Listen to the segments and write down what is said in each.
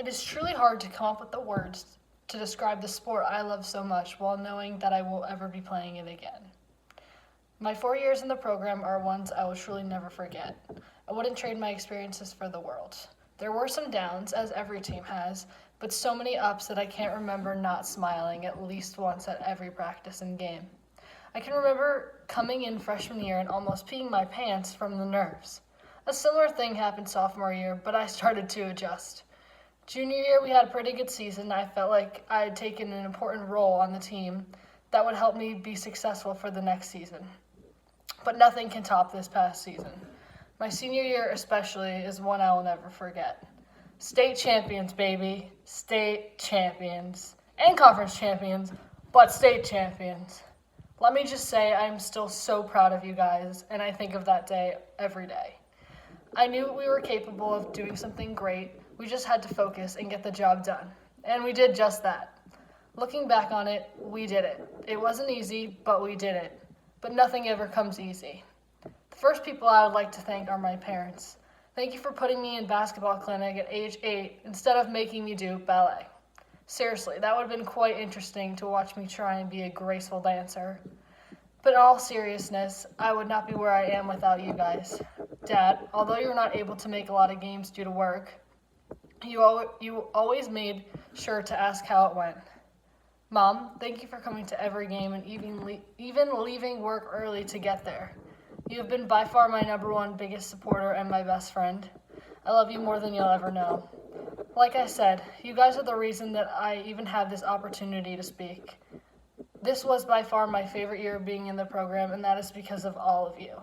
It is truly hard to come up with the words to describe the sport I love so much while knowing that I won't ever be playing it again. My 4 years in the program are ones I will truly never forget. I wouldn't trade my experiences for the world. There were some downs, as every team has, but so many ups that I can't remember not smiling at least once at every practice and game. I can remember coming in freshman year and almost peeing my pants from the nerves. A similar thing happened sophomore year, but I started to adjust. Junior year, we had a pretty good season. I felt like I had taken an important role on the team that would help me be successful for the next season. But nothing can top this past season. My senior year especially is one I will never forget. State champions, baby. State champions. And conference champions, but state champions. Let me just say I am still so proud of you guys, and I think of that day every day. I knew we were capable of doing something great. We just had to focus and get the job done. And we did just that. Looking back on it, we did it. It wasn't easy, but we did it. But nothing ever comes easy. The first people I would like to thank are my parents. Thank you for putting me in basketball clinic at age 8 instead of making me do ballet. Seriously, that would have been quite interesting to watch me try and be a graceful dancer. But in all seriousness, I would not be where I am without you guys. Dad, although you're not able to make a lot of games due to work, you always made sure to ask how it went. Mom, thank you for coming to every game and even leaving work early to get there. You have been by far my number one biggest supporter and my best friend. I love you more than you'll ever know. Like I said, you guys are the reason that I even have this opportunity to speak. This was by far my favorite year of being in the program, and that is because of all of you.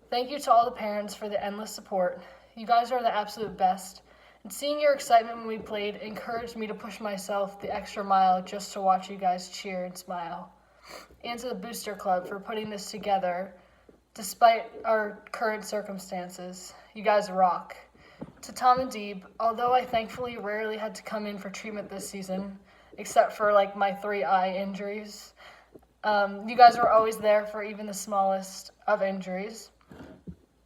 Thank you to all the parents for the endless support. You guys are the absolute best. And seeing your excitement when we played encouraged me to push myself the extra mile just to watch you guys cheer and smile. And to the Booster Club for putting this together despite our current circumstances. You guys rock. To Tom and Deeb, although I thankfully rarely had to come in for treatment this season, except for like my 3 eye injuries, you guys were always there for even the smallest of injuries.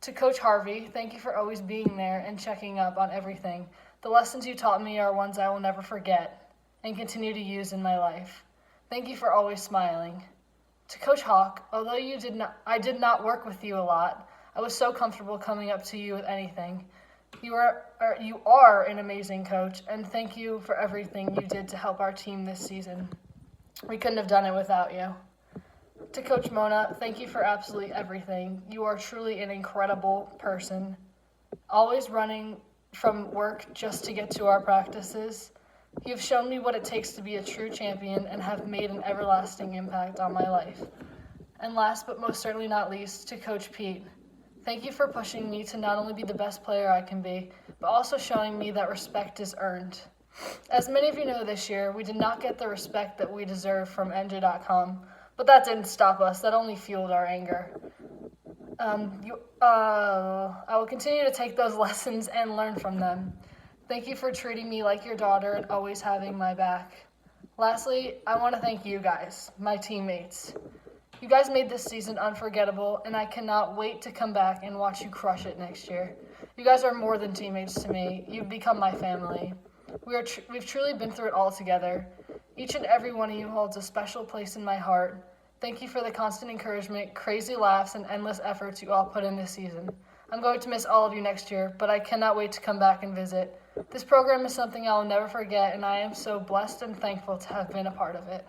To Coach Harvey, thank you for always being there and checking up on everything. The lessons you taught me are ones I will never forget and continue to use in my life. Thank you for always smiling. To Coach Hawk, although I did not work with you a lot, I was so comfortable coming up to you with anything. You are an amazing coach, and thank you for everything you did to help our team this season. We couldn't have done it without you. To Coach Mona, thank you for absolutely everything. You are truly an incredible person, always running from work just to get to our practices. You have shown me what it takes to be a true champion and have made an everlasting impact on my life. And last but most certainly not least, to Coach Pete. Thank you for pushing me to not only be the best player I can be, but also showing me that respect is earned. As many of you know this year, we did not get the respect that we deserve from NJ.com, but that didn't stop us. That only fueled our anger. I will continue to take those lessons and learn from them. Thank you for treating me like your daughter and always having my back. Lastly, I want to thank you guys, my teammates. You guys made this season unforgettable, and I cannot wait to come back and watch you crush it next year. You guys are more than teammates to me. You've become my family. We've truly been through it all together. Each and every one of you holds a special place in my heart. Thank you for the constant encouragement, crazy laughs, and endless efforts you all put in this season. I'm going to miss all of you next year, but I cannot wait to come back and visit. This program is something I will never forget, and I am so blessed and thankful to have been a part of it.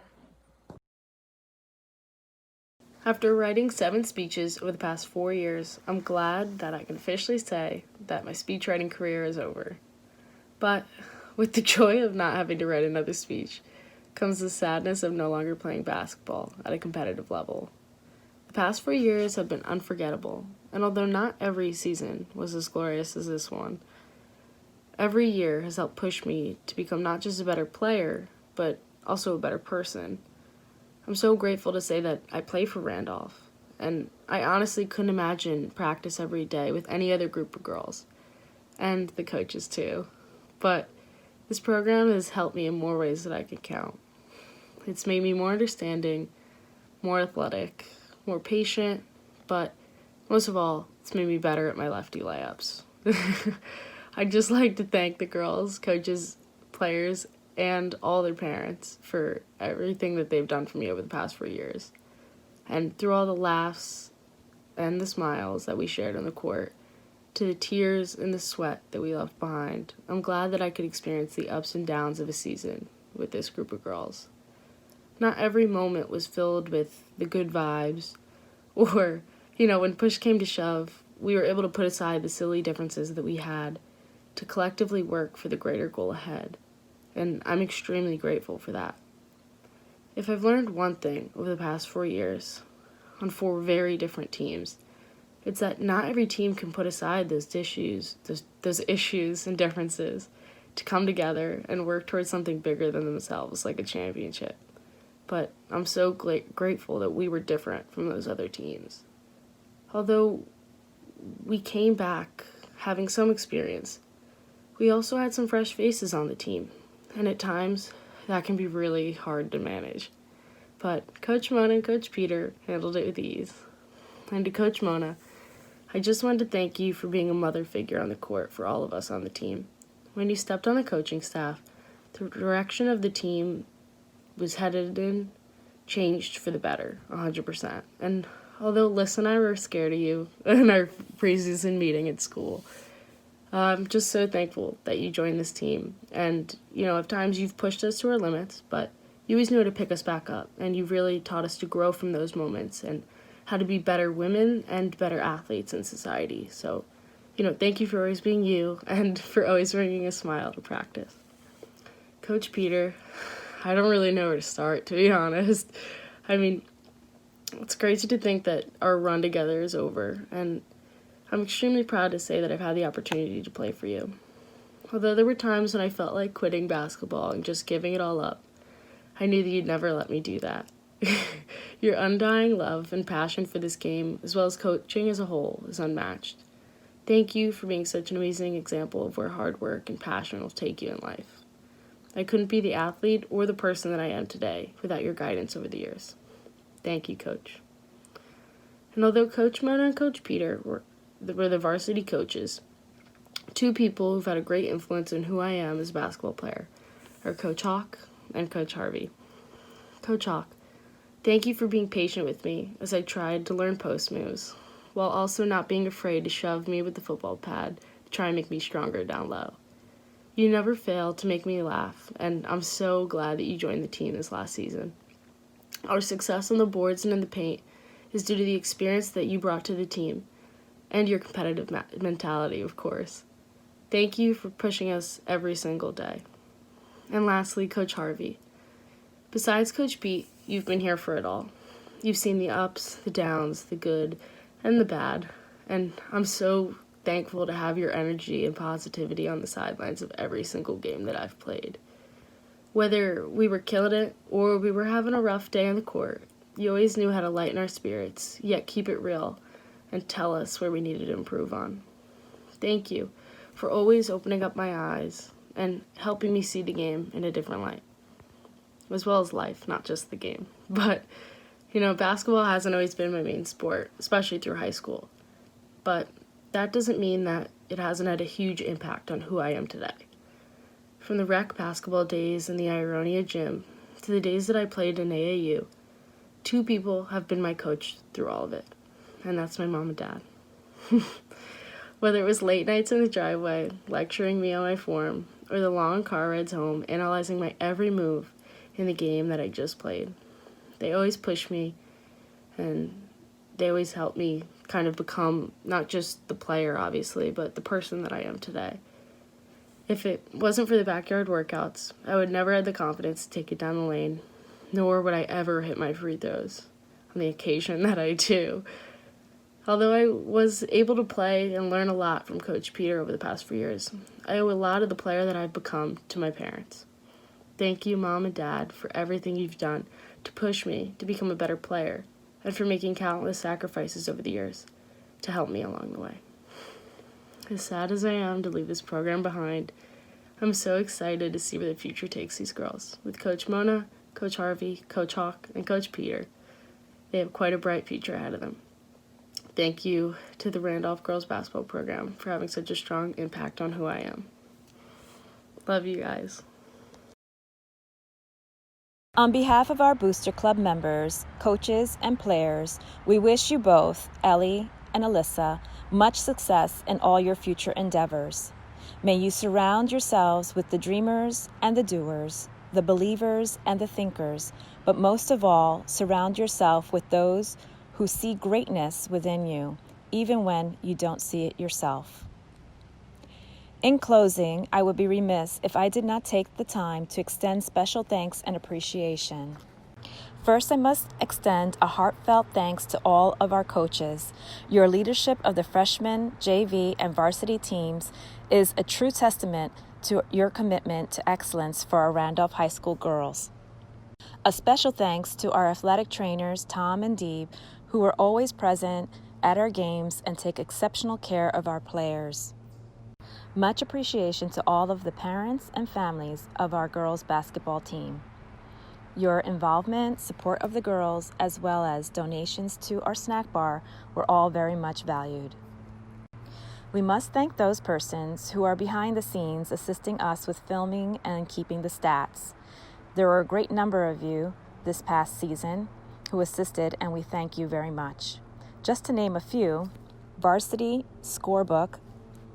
After writing 7 speeches over the past 4 years, I'm glad that I can officially say that my speechwriting career is over. But with the joy of not having to write another speech comes the sadness of no longer playing basketball at a competitive level. The past 4 years have been unforgettable, and although not every season was as glorious as this one, every year has helped push me to become not just a better player, but also a better person. I'm so grateful to say that I play for Randolph, and I honestly couldn't imagine practice every day with any other group of girls, and the coaches too. But this program has helped me in more ways than I could count. It's made me more understanding, more athletic, more patient, but most of all, it's made me better at my lefty layups. I'd just like to thank the girls, coaches, players and all their parents for everything that they've done for me over the past 4 years. And through all the laughs and the smiles that we shared on the court, to the tears and the sweat that we left behind, I'm glad that I could experience the ups and downs of a season with this group of girls. Not every moment was filled with the good vibes, or, when push came to shove, we were able to put aside the silly differences that we had to collectively work for the greater goal ahead, and I'm extremely grateful for that. If I've learned one thing over the past 4 years, on 4 very different teams, it's that not every team can put aside those issues and differences to come together and work towards something bigger than themselves, like a championship. But I'm so grateful that we were different from those other teams. Although we came back having some experience, we also had some fresh faces on the team, and at times that can be really hard to manage. But Coach Mona and Coach Peter handled it with ease. And to Coach Mona, I just wanted to thank you for being a mother figure on the court for all of us on the team. When you stepped on the coaching staff, the direction of the team was headed in changed for the better, 100%. And although Liz and I were scared of you in our preseason meeting at school, I'm just so thankful that you joined this team. And, at times you've pushed us to our limits, but you always knew how to pick us back up. And you've really taught us to grow from those moments and how to be better women and better athletes in society. So, thank you for always being you and for always bringing a smile to practice. Coach Peter, I don't really know where to start, to be honest. I mean, it's crazy to think that our run together is over, and I'm extremely proud to say that I've had the opportunity to play for you. Although there were times when I felt like quitting basketball and just giving it all up, I knew that you'd never let me do that. Your undying love and passion for this game, as well as coaching as a whole, is unmatched. Thank you for being such an amazing example of where hard work and passion will take you in life. I couldn't be the athlete or the person that I am today without your guidance over the years. Thank you, Coach. And although Coach Mona and Coach Peter were the varsity coaches, 2 people who've had a great influence in who I am as a basketball player are Coach Hawk and Coach Harvey. Coach Hawk, thank you for being patient with me as I tried to learn post moves, while also not being afraid to shove me with the football pad to try and make me stronger down low. You never failed to make me laugh, and I'm so glad that you joined the team this last season. Our success on the boards and in the paint is due to the experience that you brought to the team, and your competitive mentality, of course. Thank you for pushing us every single day. And lastly, Coach Harvey. Besides Coach Pete, you've been here for it all. You've seen the ups, the downs, the good, and the bad, and I'm so thankful to have your energy and positivity on the sidelines of every single game that I've played. Whether we were killing it or we were having a rough day on the court, you always knew how to lighten our spirits, yet keep it real and tell us where we needed to improve on. Thank you for always opening up my eyes and helping me see the game in a different light, as well as life, not just the game. But, basketball hasn't always been my main sport, especially through high school. But that doesn't mean that it hasn't had a huge impact on who I am today. From the rec basketball days in the Ironia gym to the days that I played in AAU, 2 people have been my coach through all of it, and that's my mom and dad. Whether it was late nights in the driveway, lecturing me on my form, or the long car rides home analyzing my every move in the game that I just played, they always push me, and they always help me kind of become not just the player, obviously, but the person that I am today. If it wasn't for the backyard workouts, I would never have the confidence to take it down the lane, nor would I ever hit my free throws on the occasion that I do. Although I was able to play and learn a lot from Coach Peter over the past 4 years, I owe a lot of the player that I've become to my parents. Thank you, Mom and Dad, for everything you've done to push me to become a better player, and for making countless sacrifices over the years to help me along the way. As sad as I am to leave this program behind, I'm so excited to see where the future takes these girls. With Coach Mona, Coach Harvey, Coach Hawk, and Coach Peter, they have quite a bright future ahead of them. Thank you to the Randolph Girls Basketball Program for having such a strong impact on who I am. Love you guys. On behalf of our Booster Club members, coaches, and players, we wish you both, Ellie and Alyssa, much success in all your future endeavors. May you surround yourselves with the dreamers and the doers, the believers and the thinkers, but most of all, surround yourself with those who see greatness within you, even when you don't see it yourself. In closing, I would be remiss if I did not take the time to extend special thanks and appreciation. First, I must extend a heartfelt thanks to all of our coaches. Your leadership of the freshman, JV, and varsity teams is a true testament to your commitment to excellence for our Randolph High School girls. A special thanks to our athletic trainers, Tom and Dee, who are always present at our games and take exceptional care of our players. Much appreciation to all of the parents and families of our girls' basketball team. Your involvement, support of the girls, as well as donations to our snack bar were all very much valued. We must thank those persons who are behind the scenes assisting us with filming and keeping the stats. There were a great number of you this past season who assisted, and we thank you very much. Just to name a few: Varsity Scorebook,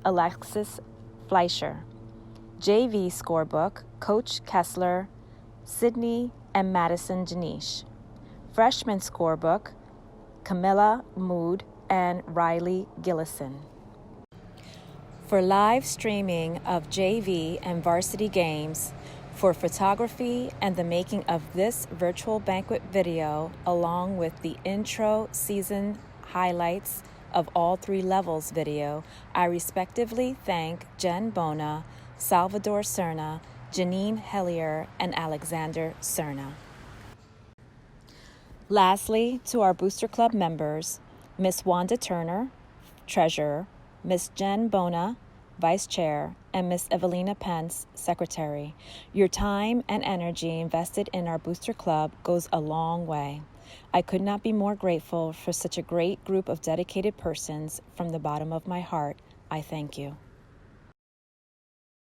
Alexis Fleischer; JV Scorebook, Coach Kessler, Sydney and Madison Janish; Freshman Scorebook, Camilla Mood and Riley Gillison. For live streaming of JV and varsity games, for photography and the making of this virtual banquet video, along with the intro season highlights of all 3 levels video, I respectively thank Jen Bona, Salvador Cerna, Janine Hellier, and Alexander Cerna. Lastly, to our Booster Club members, Miss Wanda Turner, Treasurer, Miss Jen Bona, Vice Chair, and Miss Evelina Pence, Secretary. Your time and energy invested in our Booster Club goes a long way. I could not be more grateful for such a great group of dedicated persons. From the bottom of my heart, I thank you.